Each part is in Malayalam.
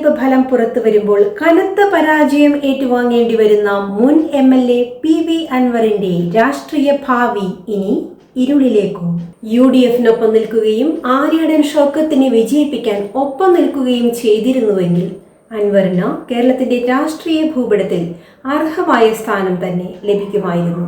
തെരഞ്ഞെടുപ്പ് ഫലം പുറത്തു വരുമ്പോൾ കനത്ത പരാജയം ഏറ്റുവാങ്ങേണ്ടി വരുന്ന മുൻ MLA PV അൻവറിന്റെ രാഷ്ട്രീയ ഭാവി ഇനി ഇരുളിലേക്കോ? UDFനൊപ്പം നിൽക്കുകയും ആര്യാടൻ ഷൗക്കത്തിനെ വിജയിപ്പിക്കാൻ ഒപ്പം നിൽക്കുകയും ചെയ്തിരുന്നുവെങ്കിൽ അൻവറിന് കേരളത്തിന്റെ രാഷ്ട്രീയ ഭൂപടത്തിൽ അർഹമായ സ്ഥാനം തന്നെ ലഭിക്കുമായിരുന്നു.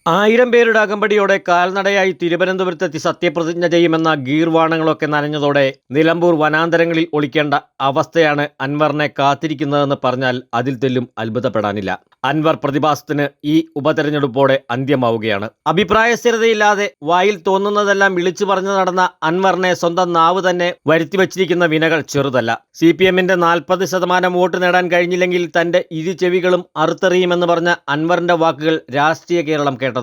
ആയിരം പേരുടെ അകമ്പടിയോടെ കാൽനടയായി തിരുവനന്തപുരത്തെത്തി സത്യപ്രതിജ്ഞ ചെയ്യുമെന്ന ഗീർവാണങ്ങളൊക്കെ നനഞ്ഞതോടെ നിലമ്പൂർ വനാന്തരങ്ങളിൽ ഒളിക്കേണ്ട അവസ്ഥയാണ് അൻവറിനെ കാത്തിരിക്കുന്നതെന്ന് പറഞ്ഞാൽ അതിൽ തെല്ലും അത്ഭുതപ്പെടാനില്ല. അൻവർ പ്രതിഭാസത്തിന് ഈ ഉപതെരഞ്ഞെടുപ്പോടെ അന്ത്യമാവുകയാണ്. അഭിപ്രായ സ്ഥിരതയില്ലാതെ വായിൽ തോന്നുന്നതെല്ലാം വിളിച്ചു പറഞ്ഞു നടന്ന അൻവറിനെ സ്വന്തം നാവ് തന്നെ വരുത്തിവച്ചിരിക്കുന്ന വിനകൾ ചെറുതല്ല. CPMന്റെ 40% വോട്ട് നേടാൻ കഴിഞ്ഞില്ലെങ്കിൽ തന്റെ ഇരു ചെവികളും അറുത്തെറിയുമെന്ന് പറഞ്ഞ അൻവറിന്റെ വാക്കുകൾ രാഷ്ട്രീയ കേരളം കേട്ടതാണ്.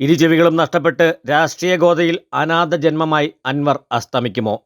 ഇരു ചെവികളും നഷ്ടപ്പെട്ട് രാഷ്ട്രീയ ഗോതയിൽ അനാഥ ജന്മമായി അൻവർ അസ്തമിക്കുമോ?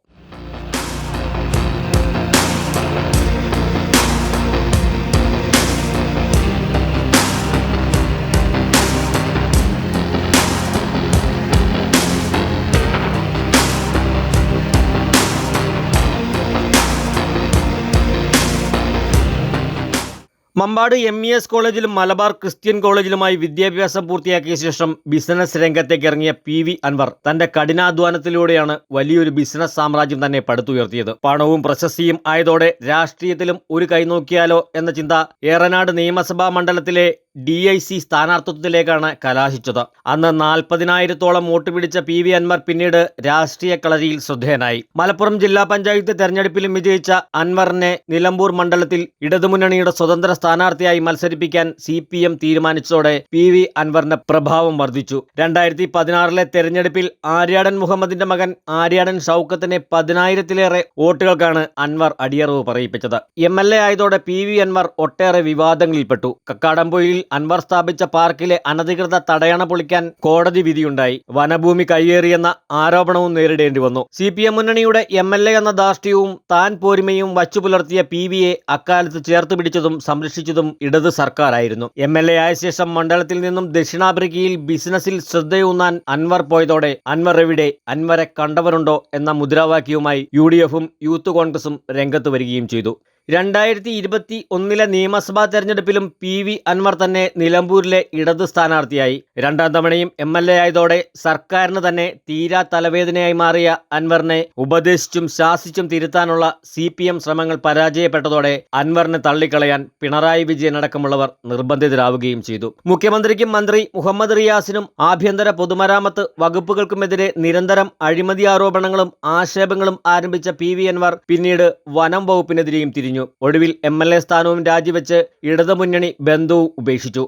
മമ്പാട് MES കോളേജിലും മലബാർ ക്രിസ്ത്യൻ കോളേജിലുമായി വിദ്യാഭ്യാസം പൂർത്തിയാക്കിയ ശേഷം ബിസിനസ് രംഗത്തേക്ക് ഇറങ്ങിയ PV അൻവർ തന്റെ കഠിനാധ്വാനത്തിലൂടെയാണ് വലിയൊരു ബിസിനസ് സാമ്രാജ്യം തന്നെ പടുത്തുയർത്തിയത്. പണവും പ്രശസ്തിയും ആയതോടെ രാഷ്ട്രീയത്തിലും ഒരു കൈനോക്കിയാലോ എന്ന ചിന്ത ഏറനാട് നിയമസഭാ മണ്ഡലത്തിലെ DIC സ്ഥാനാർത്ഥിത്വത്തിലേക്കാണ് കലാശിച്ചത്. അന്ന് 40,000-ഓളം വോട്ട് പിടിച്ച PV അൻവർ പിന്നീട് രാഷ്ട്രീയ കളരിയിൽ ശ്രദ്ധേയനായി. മലപ്പുറം ജില്ലാ പഞ്ചായത്ത് തെരഞ്ഞെടുപ്പിലും വിജയിച്ച അൻവറിനെ നിലമ്പൂർ മണ്ഡലത്തിൽ ഇടതുമുന്നണിയുടെ സ്വതന്ത്ര സ്ഥാനാർത്ഥിയായി മത്സരിപ്പിക്കാൻ CPM തീരുമാനിച്ചതോടെ PV അൻവറിന്റെ പ്രഭാവം വർദ്ധിച്ചു. 2016 തെരഞ്ഞെടുപ്പിൽ ആര്യാടൻ മുഹമ്മദിന്റെ മകൻ ആര്യാടൻ ഷൗക്കത്തിനെ 10,000-ലേറെ വോട്ടുകൾക്കാണ് അൻവർ അടിയറവ് പറയിപ്പിച്ചത്. MLA ആയതോടെ PV അൻവർ ഒട്ടേറെ വിവാദങ്ങളിൽപ്പെട്ടു. കക്കാടംപൊയിൽ അൻവർ സ്ഥാപിച്ച പാർക്കിലെ അനധികൃത തടയണ പൊളിക്കാൻ കോടതി വിധിയുണ്ടായി. വനഭൂമി കയ്യേറിയെന്ന ആരോപണവും നേരിടേണ്ടി വന്നു. CPM മുന്നണിയുടെ MLA എന്ന ധാർഷ്ട്യവും താൻ പോരിമയും വച്ചുപുലർത്തിയ PVയെ അക്കാലത്ത് ചേർത്ത് പിടിച്ചതും സംരക്ഷിച്ചതും ഇടത് സർക്കാരായിരുന്നു. MLA ആയ ശേഷം മണ്ഡലത്തിൽ നിന്നും ദക്ഷിണാഫ്രിക്കയിൽ ബിസിനസിൽ ശ്രദ്ധയൂന്നാൻ അൻവർ പോയതോടെ അൻവർ എവിടെ, അൻവരെ കണ്ടവരുണ്ടോ എന്ന മുദ്രാവാക്യവുമായി UDFും യൂത്ത് കോൺഗ്രസും രംഗത്ത് വരികയും ചെയ്തു. 2021 നിയമസഭാ തെരഞ്ഞെടുപ്പിലും PV അൻവർ തന്നെ നിലമ്പൂരിലെ ഇടത് സ്ഥാനാർത്ഥിയായി. രണ്ടാം തവണയും MLA ആയതോടെ സർക്കാരിന് തന്നെ തീരാ തലവേദനയായി മാറിയ അൻവറിനെ ഉപദേശിച്ചും ശാസിച്ചും തിരുത്താനുള്ള CPM ശ്രമങ്ങൾ പരാജയപ്പെട്ടതോടെ അൻവറിനെ തള്ളിക്കളയാൻ പിണറായി വിജയൻ അടക്കമുള്ളവർ നിർബന്ധിതരാവുകയും ചെയ്തു. മുഖ്യമന്ത്രിക്കും മന്ത്രി മുഹമ്മദ് റിയാസിനും ആഭ്യന്തര പൊതുമരാമത്ത് വകുപ്പുകൾക്കുമെതിരെ നിരന്തരം അഴിമതി ആരോപണങ്ങളും ആക്ഷേപങ്ങളും ആരംഭിച്ച PV അൻവർ പിന്നീട് വനം വകുപ്പിനെതിരെയും തിരിഞ്ഞു. ഒടുവിൽ MLA സ്ഥാനവും രാജിവെച്ച് ഇടതുമുന്നണി ബന്ധവും ഉപേക്ഷിച്ചു.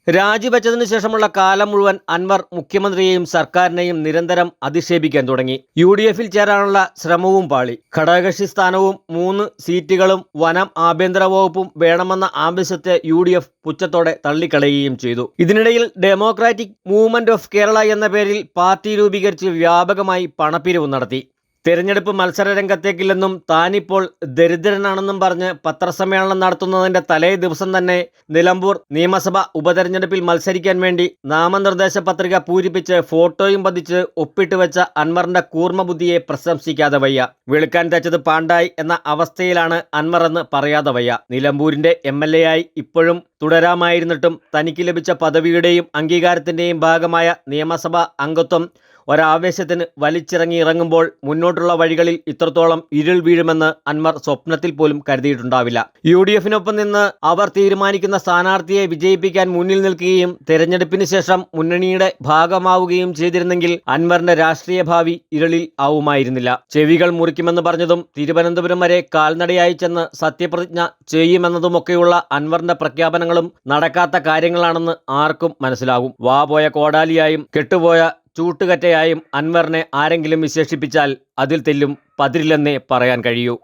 രാജിവെച്ചതിനു ശേഷമുള്ള കാലം മുഴുവൻ അൻവർ മുഖ്യമന്ത്രിയെയും സർക്കാരിനെയും നിരന്തരം അധിക്ഷേപിക്കാൻ തുടങ്ങി. UDFിൽ ചേരാനുള്ള ശ്രമവും പാളി. ഘടകകക്ഷി സ്ഥാനവും 3 സീറ്റുകളും വനം ആഭ്യന്തര വകുപ്പും വേണമെന്ന ആവശ്യത്തെ UDF പുച്ഛത്തോടെ തള്ളിക്കളയുകയും ചെയ്തു. ഇതിനിടയിൽ ഡെമോക്രാറ്റിക് മൂവ്മെന്റ് ഓഫ് കേരള എന്ന പേരിൽ പാർട്ടി രൂപീകരിച്ച് വ്യാപകമായി പണപ്പിരിവ് നടത്തി. തെരഞ്ഞെടുപ്പ് മത്സര രംഗത്തേക്കില്ലെന്നും താനിപ്പോൾ ദരിദ്രനാണെന്നും പറഞ്ഞ് പത്രസമ്മേളനം നടത്തുന്നതിന്റെ തലേ ദിവസം തന്നെ നിലമ്പൂർ നിയമസഭ ഉപതെരഞ്ഞെടുപ്പിൽ മത്സരിക്കാൻ വേണ്ടി നാമനിർദ്ദേശ പത്രിക പൂരിപ്പിച്ച് ഫോട്ടോയും പതിച്ച് ഒപ്പിട്ട് വെച്ച അൻവറിന്റെ കൂർമ്മബുദ്ധിയെ പ്രശംസിക്കാതെ വയ്യ. വെളുക്കാൻ തച്ചത് പാണ്ടായി എന്ന അവസ്ഥയിലാണ് അൻവർ എന്ന് പറയാതെ വയ്യ. നിലമ്പൂരിന്റെ MLA ആയി ഇപ്പോഴും തുടരാമായിരുന്നിട്ടും തനിക്ക് ലഭിച്ച പദവിയുടെയും അംഗീകാരത്തിന്റെയും ഭാഗമായ നിയമസഭാ അംഗത്വം ഒരാവേശത്തിന് വലിച്ചിറങ്ങിയിറങ്ങുമ്പോൾ മുന്നോട്ടുള്ള വഴികളിൽ ഇത്രത്തോളം ഇരുൾ വീഴുമെന്ന് അൻവർ സ്വപ്നത്തിൽ പോലും കരുതിയിട്ടുണ്ടാവില്ല. UDFിനൊപ്പം നിന്ന് അവർ തീരുമാനിക്കുന്ന സ്ഥാനാർത്ഥിയെ വിജയിപ്പിക്കാൻ മുന്നിൽ നിൽക്കുകയും തെരഞ്ഞെടുപ്പിന് ശേഷം മുന്നണിയുടെ ഭാഗമാവുകയും ചെയ്തിരുന്നെങ്കിൽ അൻവറിന്റെ രാഷ്ട്രീയ ഭാവി ഇരുളിൽ ആവുമായിരുന്നില്ല. ചെവികൾ മുറിക്കുമെന്ന് പറഞ്ഞതും തിരുവനന്തപുരം വരെ കാൽനടയായി ചെന്ന് സത്യപ്രതിജ്ഞ ചെയ്യുമെന്നതുമൊക്കെയുള്ള അൻവറിന്റെ പ്രഖ്യാപനങ്ങളും നടക്കാത്ത കാര്യങ്ങളാണെന്ന് ആർക്കും മനസ്സിലാകും. വാ പോയ കോടാലിയായും കെട്ടുപോയ ചൂട്ടുകറ്റയായും അൻവറിനെ ആരെങ്കിലും വിശേഷിപ്പിച്ചാൽ അതിൽ തെല്ലും പതിരില്ലെന്നേ പറയാൻ കഴിയൂ.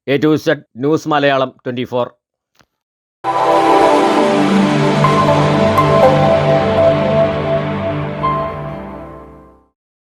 A to Z news Malayalam 24.